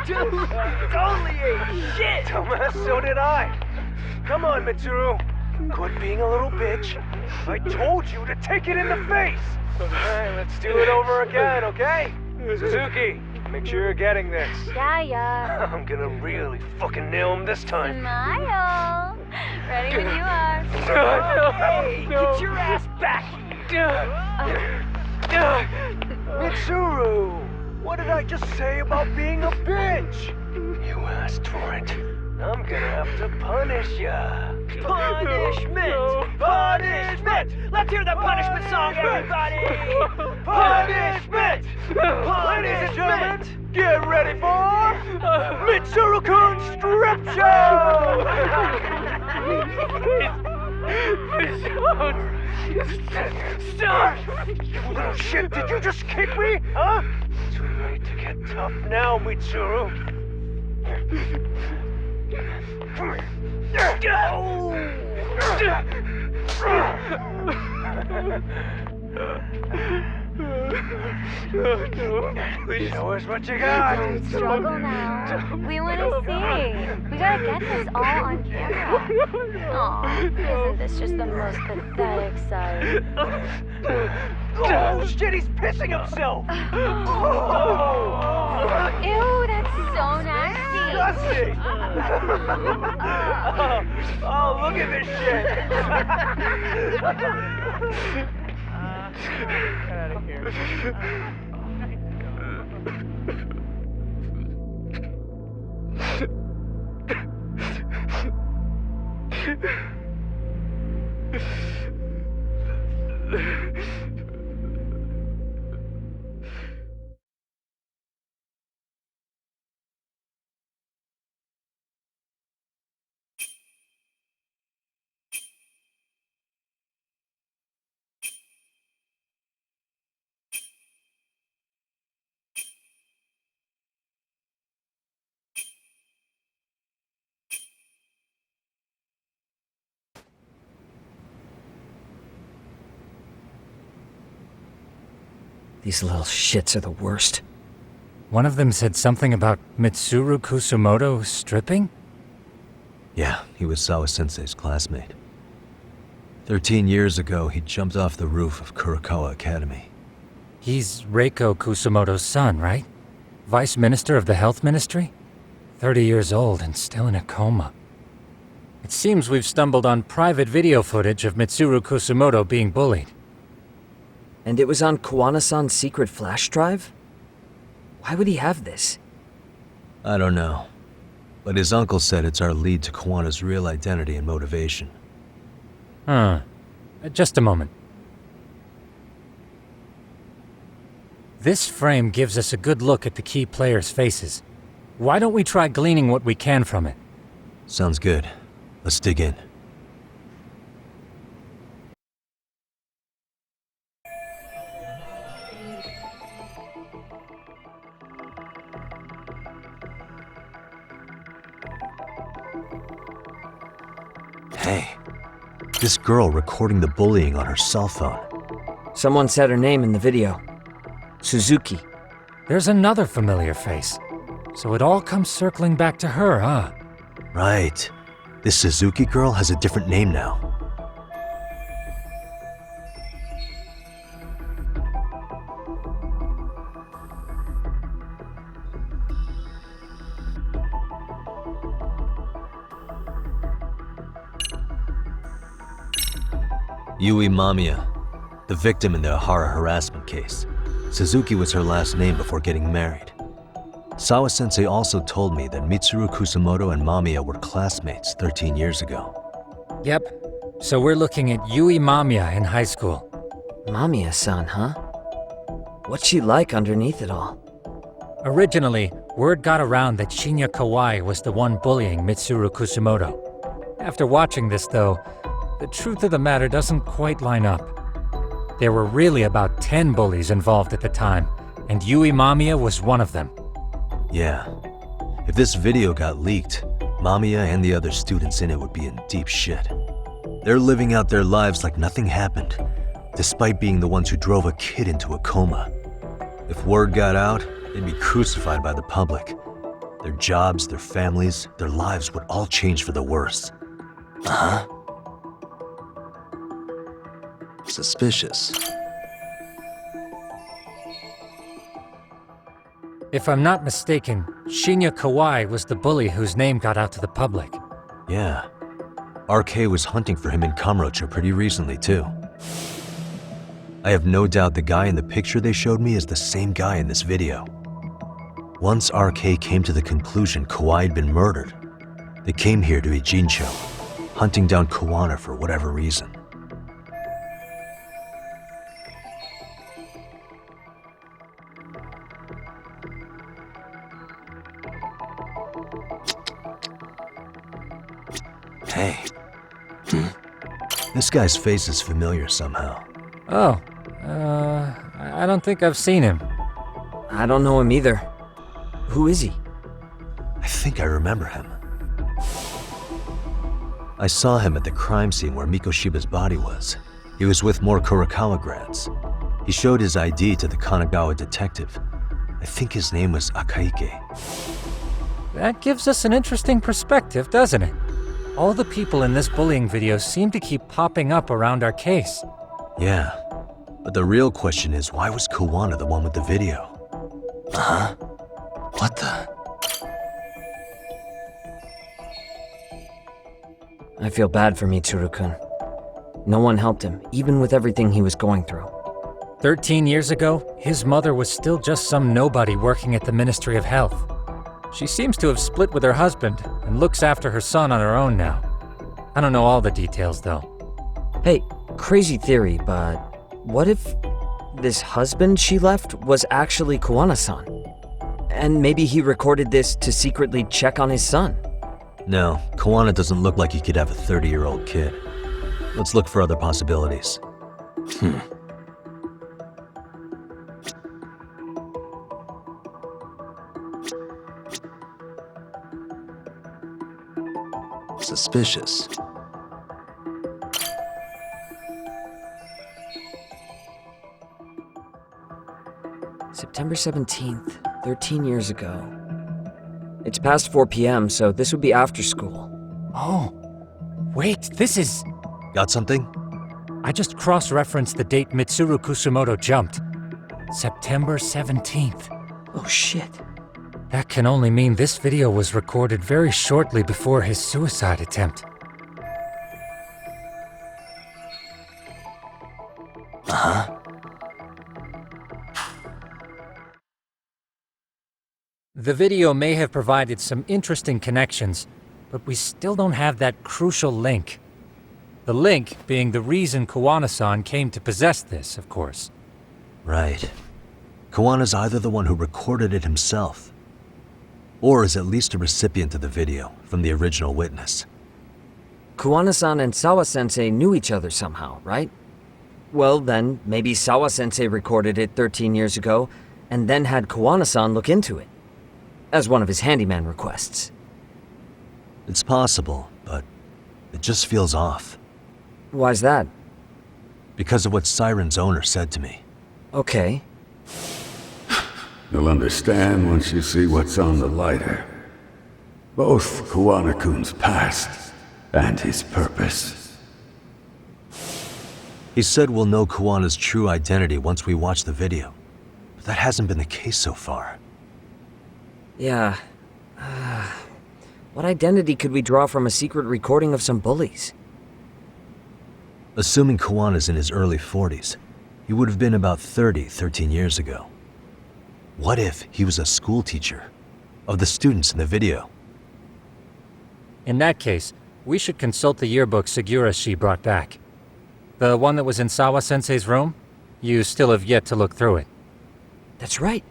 Totally ate shit! Dumbass, so did I. Come on, Mitsuru. Quit being a little bitch. I told you to take it in the face. Alright, let's do it over again, okay? Suzuki, make sure you're getting this. Yeah. I'm gonna really fucking nail him this time. Smile. Ready when you are. Hey, get your ass back! Mitsuru! What did I just say about being a bitch? You asked for it. I'm gonna have to punish ya. Punishment! Punishment! Let's hear the punishment song, everybody! Punishment! Ladies and gentlemen, get ready for Mitsuru-kun Strip Show! Stop! You little shit, did you just kick me? Huh? Too late to get tough now, Mitsuru. Come here. Show us what you got. Don't struggle now. We want to see. We gotta get this all on camera. Aw, isn't this just the most pathetic sight? Oh shit, he's pissing himself. Ew, that's so nasty. Disgusting. Oh, look at this shit. Get out of here. These little shits are the worst. One of them said something about Mitsuru Kusumoto stripping? Yeah, he was Sawa-sensei's classmate. 13 years ago, he jumped off the roof of Kurokawa Academy. He's Reiko Kusumoto's son, right? Vice Minister of the Health Ministry? 30 years old and still in a coma. It seems we've stumbled on private video footage of Mitsuru Kusumoto being bullied. And it was on Kuwana-san's secret flash drive? Why would he have this? I don't know. But his uncle said it's our lead to Kuwana's real identity and motivation. Huh. Just a moment. This frame gives us a good look at the key players' faces. Why don't we try gleaning what we can from it? Sounds good. Let's dig in. Hey, this girl recording the bullying on her cell phone. Someone said her name in the video. Suzuki. There's another familiar face. So it all comes circling back to her, huh? Right. This Suzuki girl has a different name now. Yui Mamiya, the victim in the Ahara harassment case. Suzuki was her last name before getting married. Sawa-sensei also told me that Mitsuru Kusumoto and Mamiya were classmates 13 years ago. Yep. So we're looking at Yui Mamiya in high school. Mamiya-san, huh? What's she like underneath it all? Originally, word got around that Shinya Kawai was the one bullying Mitsuru Kusumoto. After watching this, though, the truth of the matter doesn't quite line up. There were really about 10 bullies involved at the time, and Yui Mamiya was one of them. Yeah. If this video got leaked, Mamiya and the other students in it would be in deep shit. They're living out their lives like nothing happened, despite being the ones who drove a kid into a coma. If word got out, they'd be crucified by the public. Their jobs, their families, their lives would all change for the worse. Uh-huh. Suspicious. If I'm not mistaken, Shinya Kawai was the bully whose name got out to the public. Yeah. RK was hunting for him in Kamurocho pretty recently, too. I have no doubt the guy in the picture they showed me is the same guy in this video. Once RK came to the conclusion Kawai had been murdered, they came here to Ijincho, hunting down Kuwana for whatever reason. Hey. This guy's face is familiar somehow. Oh, I don't think I've seen him. I don't know him either. Who is he? I think I remember him. I saw him at the crime scene where Mikoshiba's body was. He was with more Kurokawa grads. He showed his ID to the Kanagawa detective. I think his name was Akaike. That gives us an interesting perspective, doesn't it? All the people in this bullying video seem to keep popping up around our case. Yeah, but the real question is, why was Kuwana the one with the video? Uh-huh. What the? I feel bad for Mitsuru-kun. No one helped him, even with everything he was going through. 13 years ago, his mother was still just some nobody working at the Ministry of Health. She seems to have split with her husband and looks after her son on her own now. I don't know all the details, though. Hey, crazy theory, but what if this husband she left was actually Kuwana-san? And maybe he recorded this to secretly check on his son? No, Kuwana doesn't look like he could have a 30-year-old kid. Let's look for other possibilities. Suspicious. September 17th, 13 years ago. It's past 4 p.m., so this would be after school. Oh, wait, this is... Got something? I just cross-referenced the date Mitsuru Kusumoto jumped. September 17th. Oh shit. That can only mean this video was recorded very shortly before his suicide attempt. Uh-huh. The video may have provided some interesting connections, but we still don't have that crucial link. The link being the reason Kuwana-san came to possess this, of course. Right. Kawana's either the one who recorded it himself, or is at least a recipient of the video from the original witness. Kuwana-san and Sawa-sensei knew each other somehow, right? Well, then, maybe Sawa-sensei recorded it 13 years ago, and then had Kuwana-san look into it, as one of his handyman requests. It's possible, but it just feels off. Why's that? Because of what Siren's owner said to me. Okay. You'll understand once you see what's on the lighter. Both Kuwana-kun's past and his purpose. He said we'll know Kuwana's true identity once we watch the video. But that hasn't been the case so far. Yeah. What identity could we draw from a secret recording of some bullies? Assuming Kuwana's in his early 40s, he would have been about 13 years ago. What if he was a school teacher of the students in the video? In that case, we should consult the yearbook Segura-shi brought back. The one that was in Sawa-sensei's room? You still have yet to look through it. That's right.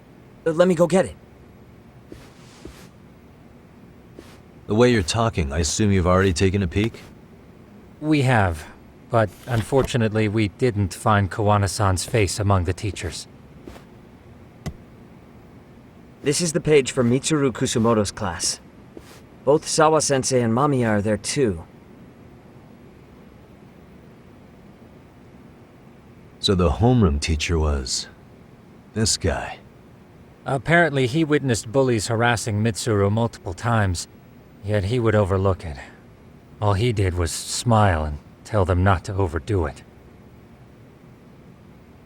Let me go get it. The way you're talking, I assume you've already taken a peek? We have, but unfortunately we didn't find Kuwana-san's face among the teachers. This is the page for Mitsuru Kusumoto's class. Both Sawa-sensei and Mamiya are there too. So the homeroom teacher was... this guy. Apparently, he witnessed bullies harassing Mitsuru multiple times, yet he would overlook it. All he did was smile and tell them not to overdo it.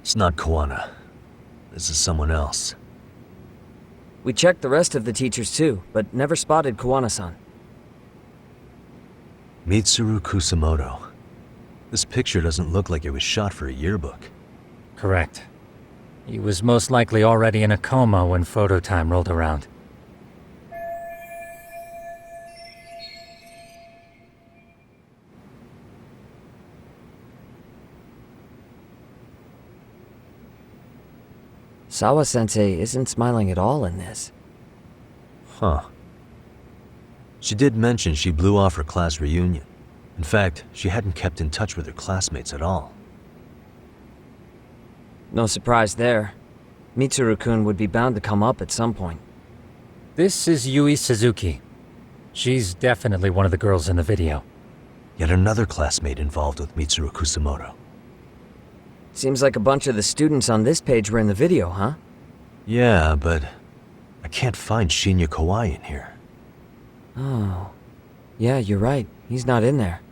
It's not Kuwana. This is someone else. We checked the rest of the teachers too, but never spotted Kuwana-san. Mitsuru Kusamoto. This picture doesn't look like it was shot for a yearbook. Correct. He was most likely already in a coma when photo time rolled around. Sawa-sensei isn't smiling at all in this. Huh. She did mention she blew off her class reunion. In fact, she hadn't kept in touch with her classmates at all. No surprise there. Mitsuru-kun would be bound to come up at some point. This is Yui Suzuki. She's definitely one of the girls in the video. Yet another classmate involved with Mitsuru Kusamoto. Seems like a bunch of the students on this page were in the video, huh? Yeah, but I can't find Shinya Kawai in here. Oh. Yeah, you're right. He's not in there.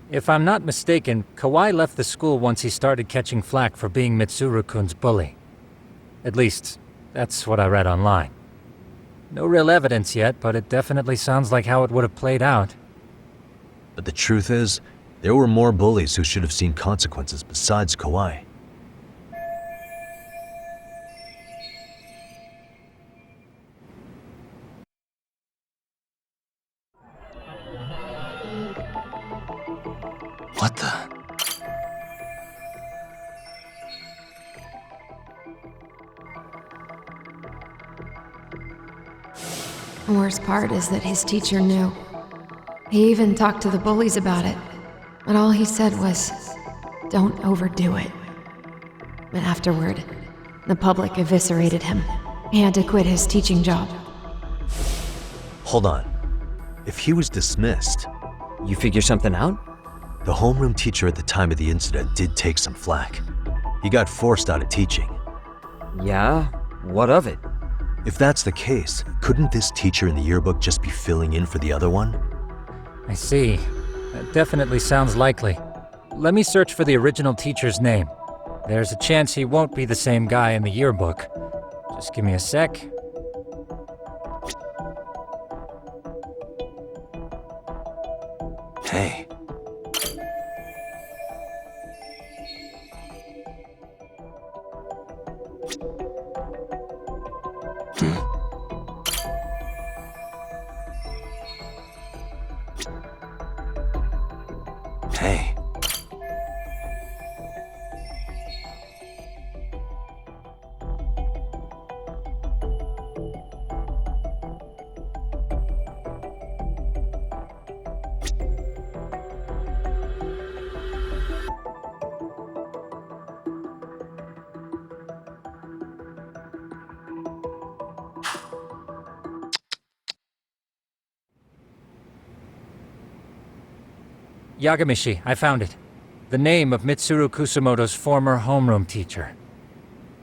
If I'm not mistaken, Kawai left the school once he started catching flack for being Mitsuru-kun's bully. At least, that's what I read online. No real evidence yet, but it definitely sounds like how it would have played out. But the truth is, there were more bullies who should have seen consequences besides Kawai. What the? The worst part is that his teacher knew. He even talked to the bullies about it. But all he said was, don't overdo it. But afterward, the public eviscerated him. He had to quit his teaching job. Hold on. If he was dismissed, You figure something out? the homeroom teacher at the time of the incident did take some flack. He got forced out of teaching. Yeah? What of it? If that's the case, couldn't this teacher in the yearbook just be filling in for the other one? I see. That definitely sounds likely. Let me search for the original teacher's name. There's a chance he won't be the same guy in the yearbook. Just give me a sec. Hey. Hey. Yagamishi, I found it. The name of Mitsuru Kusamoto's former homeroom teacher.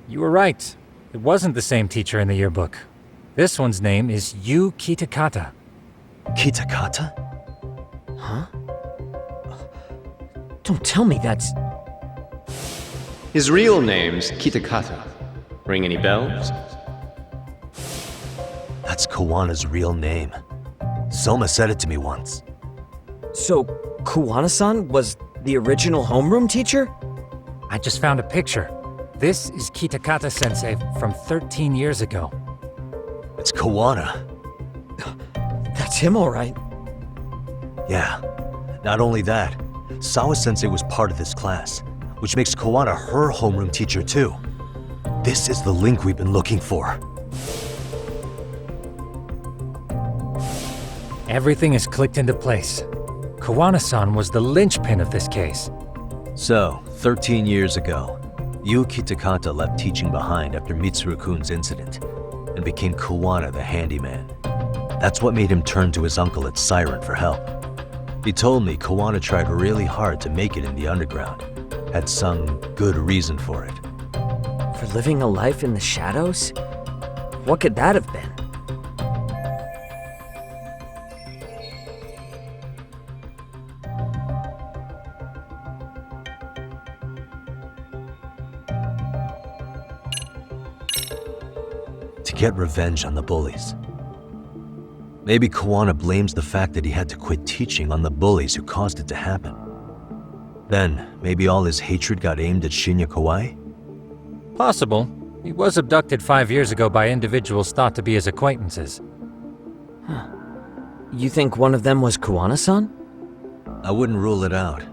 You were right. It wasn't the same teacher in the yearbook. This one's name is Yu Kitakata. Kitakata? Huh? Don't tell me that's... His real name's Kitakata. Ring any bells? That's Kuwana's real name. Soma said it to me once. So, Kuwana-san was the original homeroom teacher? I just found a picture. This is Kitakata-sensei from 13 years ago. It's Kuwana. That's him, all right. Yeah. Not only that, Sawa-sensei was part of this class, which makes Kuwana her homeroom teacher too. This is the link we've been looking for. Everything is clicked into place. Kuwana-san was the linchpin of this case. So, 13 years ago, Yu Kitakata left teaching behind after Mitsuru-kun's incident and became Kuwana the handyman. That's what made him turn to his uncle at Siren for help. He told me Kuwana tried really hard to make it in the underground. Had some good reason for it. For living a life in the shadows? What could that have been? To get revenge on the bullies. Maybe Kuwana blames the fact that he had to quit teaching on the bullies who caused it to happen. Then, maybe all his hatred got aimed at Shinya Kawai? Possible. He was abducted 5 years ago by individuals thought to be his acquaintances. You think one of them was Kuwana-san? I wouldn't rule it out.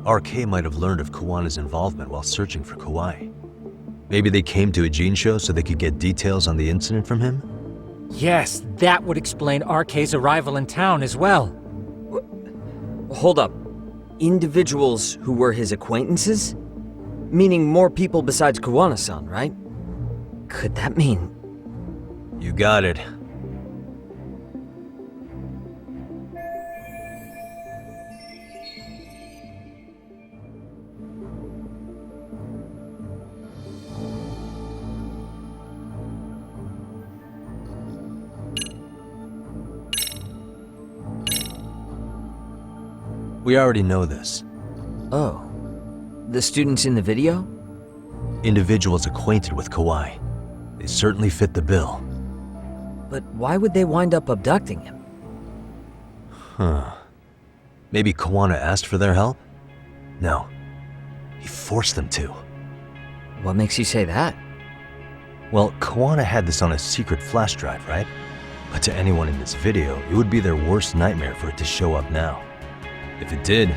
RK might have learned of Kuwana's involvement while searching for Kawai. Maybe they came to Ijincho so they could get details on the incident from him? Yes, that would explain RK's arrival in town as well. Hold up. Individuals who were his acquaintances? Meaning more people besides Kuwana-san, right? Could that mean... You got it. We already know this. Oh. The students in the video? Individuals acquainted with Kawai. They certainly fit the bill. But why would they wind up abducting him? Maybe Kuwana asked for their help? No. He forced them to. What makes you say that? Well, Kuwana had this on a secret flash drive, right? But to anyone in this video, it would be their worst nightmare for it to show up now. If it did,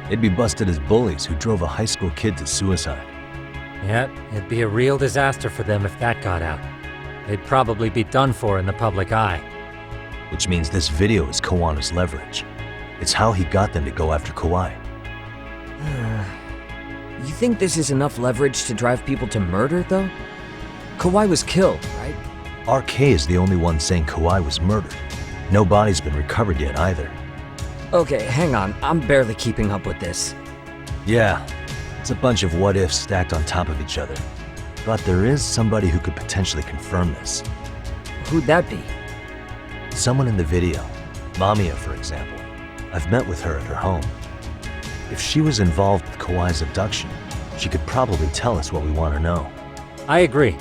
they'd be busted as bullies who drove a high school kid to suicide. Yep, it'd be a real disaster for them if that got out. They'd probably be done for in the public eye. Which means this video is Kawana's leverage. It's how he got them to go after Kawai. You think this is enough leverage to drive people to murder, though? Kawai was killed, right? RK is the only one saying Kawai was murdered. No body's been recovered yet either. Okay, hang on. I'm barely keeping up with this. Yeah, it's a bunch of what-ifs stacked on top of each other. But there is somebody who could potentially confirm this. Who'd that be? Someone in the video. Mamiya, for example. I've met with her at her home. If she was involved with Kawai's abduction, she could probably tell us what we want to know. I agree.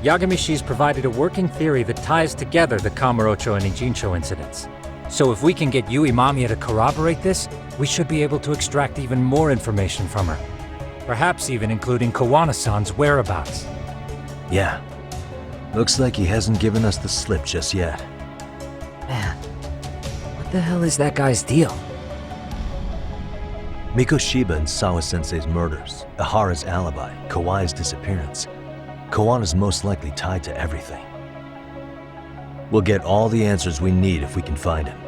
Yagamishi's provided a working theory that ties together the Kamurocho and Ijincho incidents. So if we can get Yui Mamiya to corroborate this, we should be able to extract even more information from her. Perhaps even including Kuwana-san's whereabouts. Yeah. Looks like he hasn't given us the slip just yet. Man, what the hell is that guy's deal? Mikoshiba and Sawa-sensei's murders, Ihara's alibi, Kawai's disappearance. Kuwana's most likely tied to everything. We'll get all the answers we need if we can find him.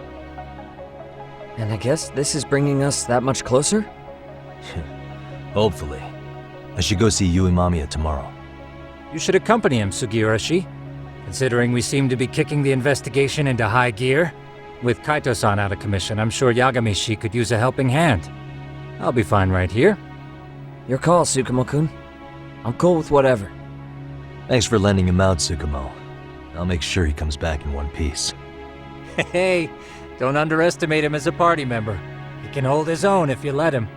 And I guess this is bringing us that much closer? Hopefully. I should go see Yui Mamiya tomorrow. You should accompany him, Sugiurashi. Considering we seem to be kicking the investigation into high gear. With Kaito-san out of commission, I'm sure Yagamishi could use a helping hand. I'll be fine right here. Your call, Tsukumo-kun. I'm cool with whatever. Thanks for lending him out, Tsukumo. I'll make sure he comes back in one piece. Hey, don't underestimate him as a party member. He can hold his own if you let him.